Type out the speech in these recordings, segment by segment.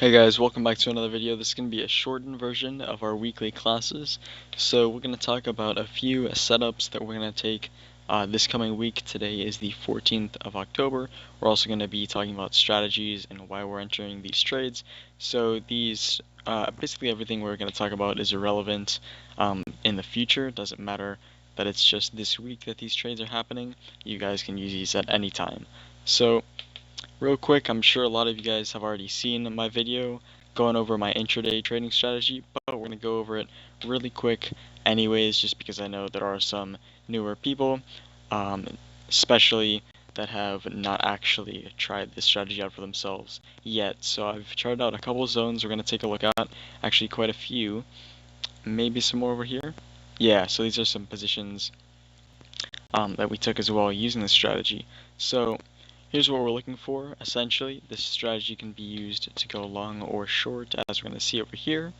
Hey guys, welcome back to another video. This is going to be a shortened version of our weekly classes. So we're going to talk about a few setups that we're going to take this coming week. Today is the 14th of October. We're also going to be talking about strategies and why we're entering these trades. So these, basically everything we're going to talk about is irrelevant in the future. It doesn't matter that it's just this week that these trades are happening. You guys can use these at any time. So real quick, I'm sure a lot of you guys have already seen my video going over my intraday trading strategy, but we're going to go over it really quick anyways, just because I know there are some newer people, especially that have not actually tried this strategy out for themselves yet. So I've tried out a couple of zones we're going to take a look at, actually quite a few, maybe some more over here. Yeah, so these are some positions that we took as well using this strategy. So here's what we're looking for. Essentially, this strategy can be used to go long or short, as we're going to see over here.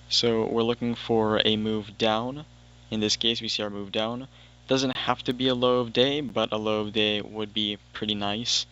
So we're looking for a move down. In this case, we see our move down. Doesn't have to be a low of day, but a low of day would be pretty nice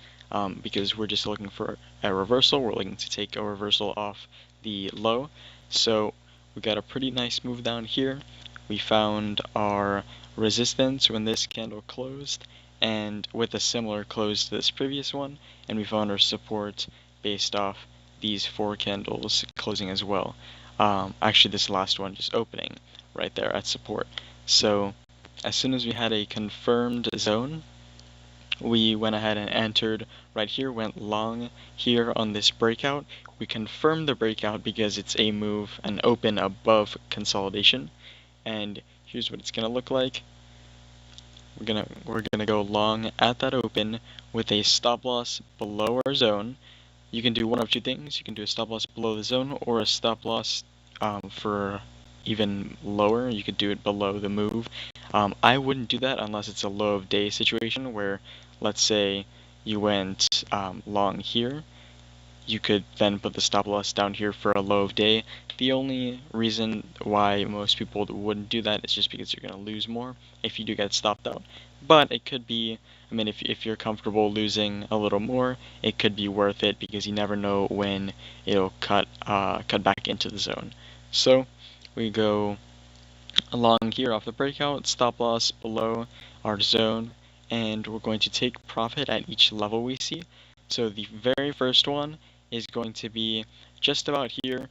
because we're just looking for a reversal. We're looking to take a reversal off the low. So we got a pretty nice move down here. We found our resistance when this candle closed, and with a similar close to this previous one, and we found our support based off these four candles closing as well. Actually, this last one just opening right there at support. So as soon as we had a confirmed zone, we went ahead and entered right here, went long here on this breakout. We confirmed the breakout because it's a move, an open above consolidation, and here's what it's gonna look like. We're gonna go long at that open with a stop loss below our zone. You can do one of two things. You can do a stop loss below the zone, or a stop loss for even lower. You could do it below the move. I wouldn't do that unless it's a low of day situation where, let's say, you went long here. You could then put the stop loss down here for a low of day. The only reason why most people wouldn't do that is just because you're going to lose more if you do get stopped out. But it could be, I mean, if you're comfortable losing a little more, it could be worth it because you never know when it'll cut back into the zone. So we go along here off the breakout, stop loss below our zone, and we're going to take profit at each level we see. So the very first one is going to be just about here.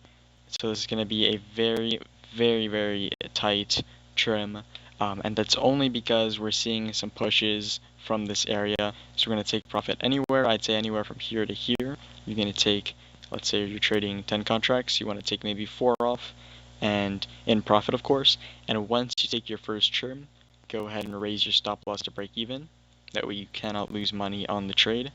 So this is going to be a very, very, very tight trim. And that's only because we're seeing some pushes from this area. So we're going to take profit anywhere. I'd say anywhere from here to here. You're going to take, let's say you're trading 10 contracts. You want to take maybe 4 off, and in profit, of course. And once you take your first trim, go ahead and raise your stop loss to break even. That way you cannot lose money on the trade.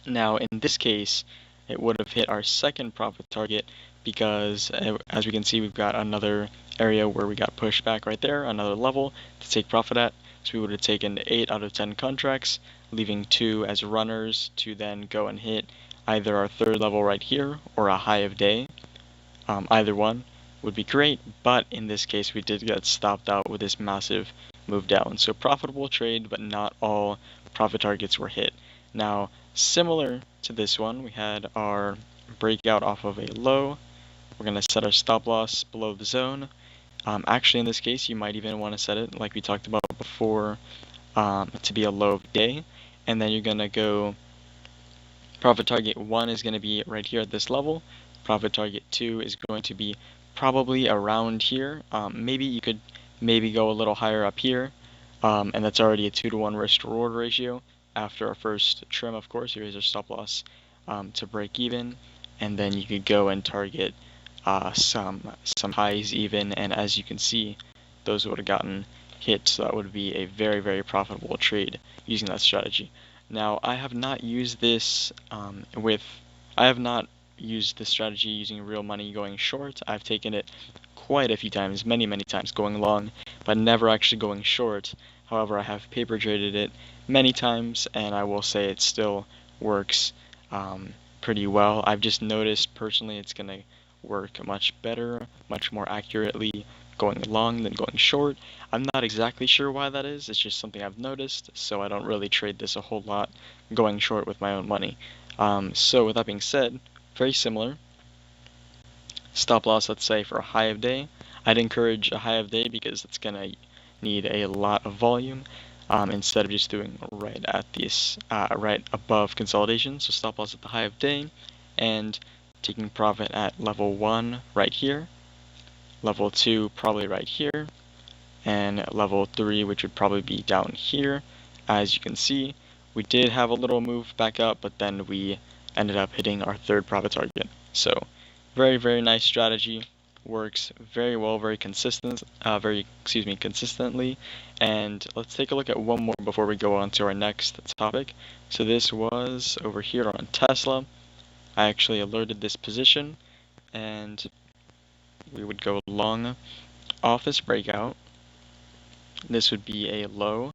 Now, in this case, it would have hit our second profit target because, as we can see, we've got another area where we got pushed back right there, another level to take profit at. So we would have taken 8 out of 10 contracts, leaving 2 as runners to then go and hit either our third level right here or a high of day. Either one would be great, but in this case we did get stopped out with this massive move down. So profitable trade, but not all profit targets were hit. Now, similar to this one, we had our breakout off of a low. We're going to set our stop loss below the zone. Actually, in this case, you might even want to set it, like we talked about before, to be a low of day. And then you're going to go, profit target 1 is going to be right here at this level. Profit target 2 is going to be probably around here. Maybe you could go a little higher up here. And that's already a 2-to-1 risk to reward ratio. After our first trim, of course, here's our stop loss to break even, and then you could go and target some highs even, and as you can see, those would have gotten hit, so that would be a very, very profitable trade using that strategy. Now, I have not used this strategy using real money going short. I've taken it quite a few times, many, many times going long, but never actually going short. However, I have paper traded it many times, and I will say it still works pretty well. I've just noticed personally it's going to work much better, much more accurately going long than going short. I'm not exactly sure why that is. It's just something I've noticed, so I don't really trade this a whole lot going short with my own money. So with that being said, very similar. Stop loss, let's say, for a high of day. I'd encourage a high of day because it's going to need a lot of volume instead of just doing right at this, right above consolidation. So stop loss at the high of day and taking profit at level 1 right here, level 2 probably right here, and level 3, which would probably be down here. As you can see, we did have a little move back up, but then we ended up hitting our third profit target. So very, very nice strategy. Works very well, very consistently. And let's take a look at one more before we go on to our next topic. So this was over here on Tesla. I actually alerted this position, and we would go long off this breakout. This would be a low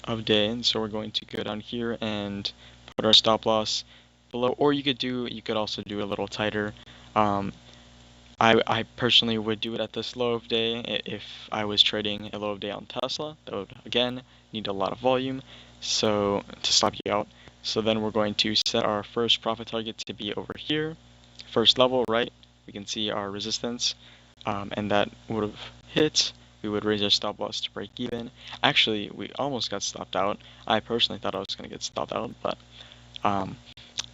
of day, and so we're going to go down here and put our stop loss below, or you could also do a little tighter. I personally would do it at this low of day if I was trading a low of day on Tesla. That would, again, need a lot of volume so to stop you out. So then we're going to set our first profit target to be over here, first level, right? We can see our resistance, and that would have hit. We would raise our stop loss to break even. Actually, we almost got stopped out. I personally thought I was going to get stopped out, but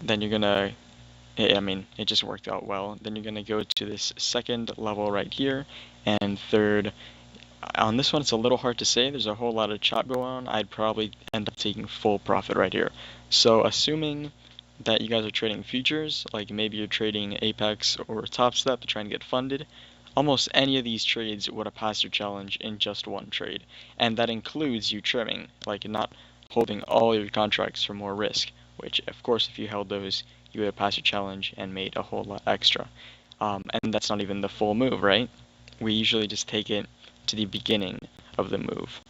then you're going to, I mean, it just worked out well. Then you're going to go to this second level right here, and third. On this one, it's a little hard to say. There's a whole lot of chop going on. I'd probably end up taking full profit right here. So assuming that you guys are trading futures, like maybe you're trading Apex or Top Step to try and get funded, almost any of these trades would have passed your challenge in just one trade. And that includes you trimming, like not holding all your contracts for more risk, which of course if you held those, you would have passed your challenge and made a whole lot extra. And that's not even the full move, right? We usually just take it to the beginning of the move.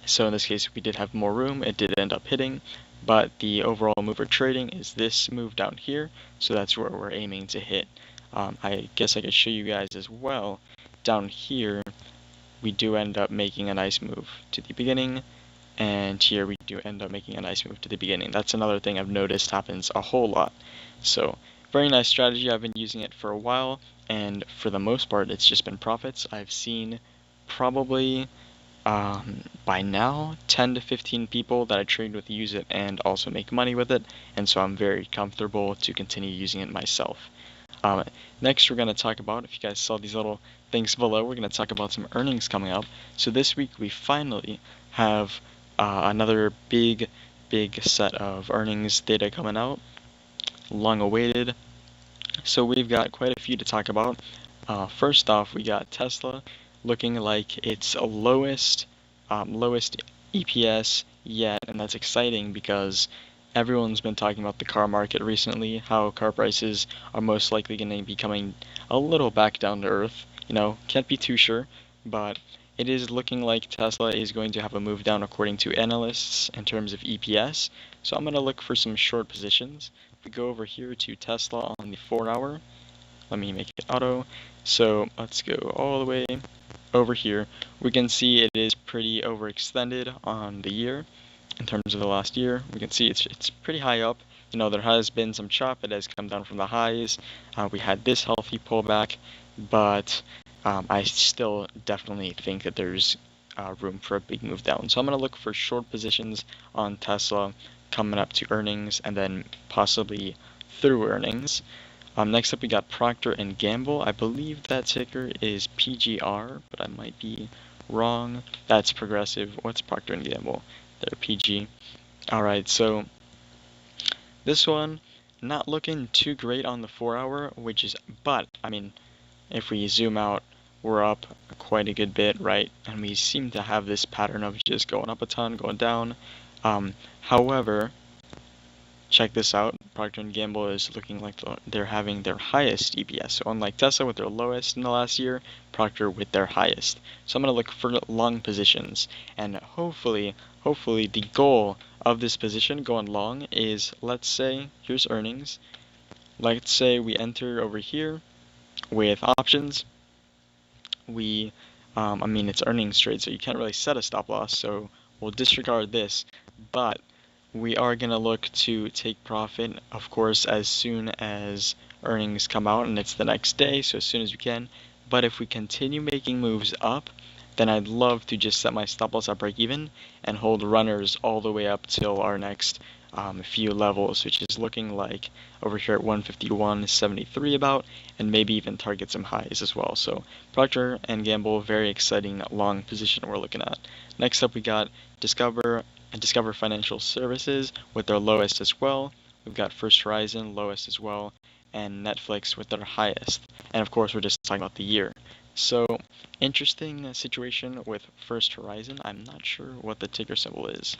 So in this case, we did have more room. It did end up hitting, but the overall move we're trading is this move down here. So that's where we're aiming to hit. I guess I could show you guys as well. Down here, we do end up making a nice move to the beginning, and here we do end up making a nice move to the beginning. That's another thing I've noticed happens a whole lot. So very nice strategy. I've been using it for a while, and for the most part, it's just been profits. I've seen probably by now 10 to 15 people that I trade with use it and also make money with it, and so I'm very comfortable to continue using it myself. Next, we're going to talk about, if you guys saw these little things below, we're going to talk about some earnings coming up. So this week we finally have another big set of earnings data coming out, long awaited. So we've got quite a few to talk about. First off, we got Tesla looking like its lowest EPS yet, and that's exciting because everyone's been talking about the car market recently, how car prices are most likely going to be coming a little back down to earth. You know, can't be too sure, but it is looking like Tesla is going to have a move down according to analysts in terms of EPS. So I'm going to look for some short positions. If we go over here to Tesla on the 4-hour, let me make it auto. So let's go all the way over here. We can see it is pretty overextended on the year. In terms of the last year, we can see it's pretty high up. You know, there has been some chop. It has come down from the highs. We had this healthy pullback, but I still definitely think that there's room for a big move down. So I'm going to look for short positions on Tesla coming up to earnings and then possibly through earnings. Next up, we got Procter & Gamble. I believe that ticker is PGR, but I might be wrong. That's Progressive. What's Procter & Gamble? They're PG. Alright, so this one, not looking too great on the 4-hour, but, I mean, if we zoom out, we're up quite a good bit, right? And we seem to have this pattern of just going up a ton, going down. However, check this out. Procter & Gamble is looking like they're having their highest EPS. So unlike Tesla with their lowest in the last year, Procter with their highest. So I'm going to look for long positions. And hopefully the goal of this position going long is, let's say, here's earnings. Let's say we enter over here with options. I mean, it's earnings trade, so you can't really set a stop loss. So we'll disregard this. But we are going to look to take profit, of course, as soon as earnings come out, and it's the next day, so as soon as we can. But if we continue making moves up, then I'd love to just set my stop loss at break even and hold runners all the way up till our next few levels, which is looking like over here at 151.73 about, and maybe even target some highs as well. So Procter & Gamble, very exciting long position we're looking at. Next up, we got Discover Financial Services with their lowest as well. We've got First Horizon, lowest as well, and Netflix with their highest. And of course, we're just talking about the year. So interesting situation with First Horizon. I'm not sure what the ticker symbol is.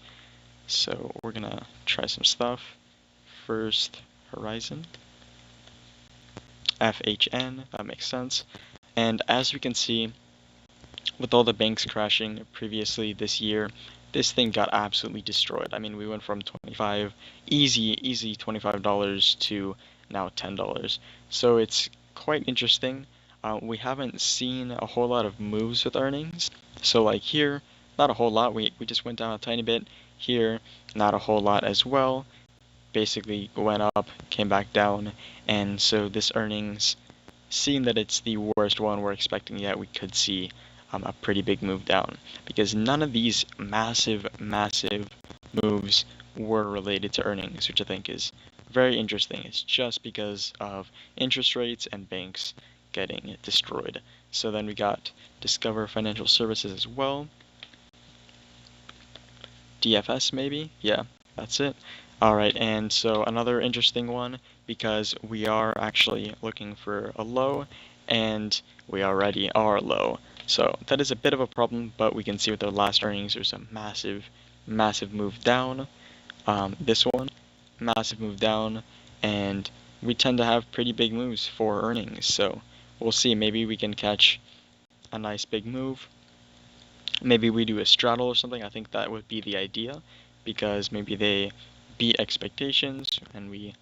So we're gonna try some stuff. First Horizon. FHN, that makes sense. And as we can see, with all the banks crashing previously this year, this thing got absolutely destroyed. I mean, we went from easy $25 to now $10. So it's quite interesting. We haven't seen a whole lot of moves with earnings. So like here, not a whole lot. We just went down a tiny bit. Here, not a whole lot as well. Basically went up, came back down, and so this earnings, seeing that it's the worst one we're expecting yet, we could see a pretty big move down, because none of these massive moves were related to earnings, which I think is very interesting. It's just because of interest rates and banks getting destroyed. So then we got Discover Financial Services as well. DFS maybe? Yeah, that's it. Alright, and so another interesting one, because we are actually looking for a low, and we already are low. So that is a bit of a problem, but we can see with their last earnings, there's a massive move down. This one, massive move down, and we tend to have pretty big moves for earnings. So we'll see, maybe we can catch a nice big move. Maybe we do a straddle or something. I think that would be the idea, because maybe they beat expectations and we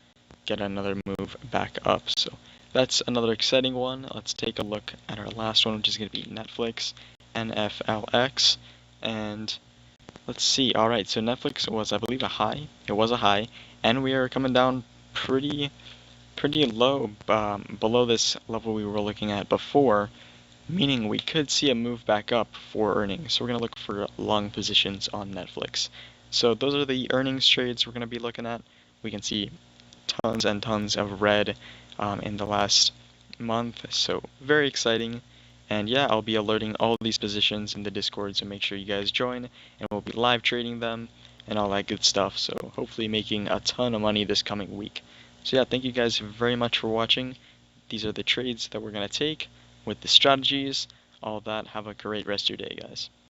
get another move back up. So that's another exciting one. Let's take a look at our last one, which is going to be Netflix, NFLX, and let's see. All right, so Netflix was, I believe, a high. It was a high, and we are coming down pretty low, below this level we were looking at before, meaning we could see a move back up for earnings. So we're going to look for long positions on Netflix. So those are the earnings trades we're going to be looking at. We can see tons and tons of red in the last month, so very exciting. And yeah, I'll be alerting all these positions in the Discord, so make sure you guys join, and we'll be live trading them and all that good stuff. So hopefully making a ton of money this coming week. So yeah, thank you guys very much for watching. These are the trades that we're going to take with the strategies, all that. Have a great rest of your day, guys.